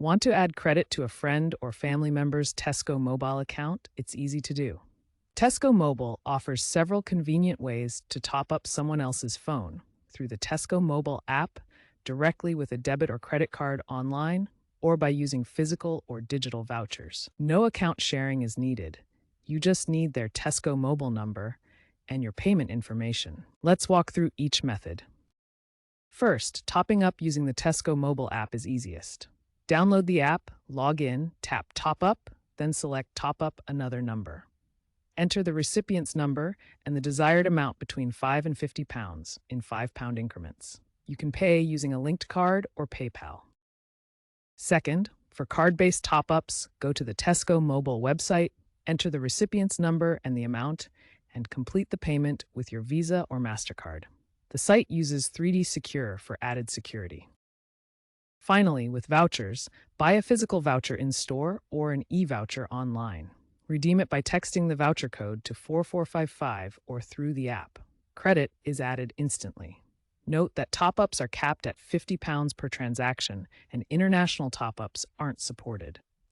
Want to add credit to a friend or family member's Tesco mobile account? It's easy to do. Tesco Mobile offers several convenient ways to top up someone else's phone through the Tesco mobile app, directly with a debit or credit card online, or by using physical or digital vouchers. No account sharing is needed. You just need their Tesco mobile number and your payment information. Let's walk through each method. First, topping up using the Tesco mobile app is easiest. Download the app, log in, tap Top Up, then select Top Up Another Number. Enter the recipient's number and the desired amount between £5 and £50 in £5 increments. You can pay using a linked card or PayPal. Second, for card-based top-ups, go to the Tesco mobile website, enter the recipient's number and the amount, and complete the payment with your Visa or MasterCard. The site uses 3D Secure for added security. Finally, with vouchers, buy a physical voucher in-store or an e-voucher online. Redeem it by texting the voucher code to 4455 or through the app. Credit is added instantly. Note that top-ups are capped at £50 per transaction, and international top-ups aren't supported.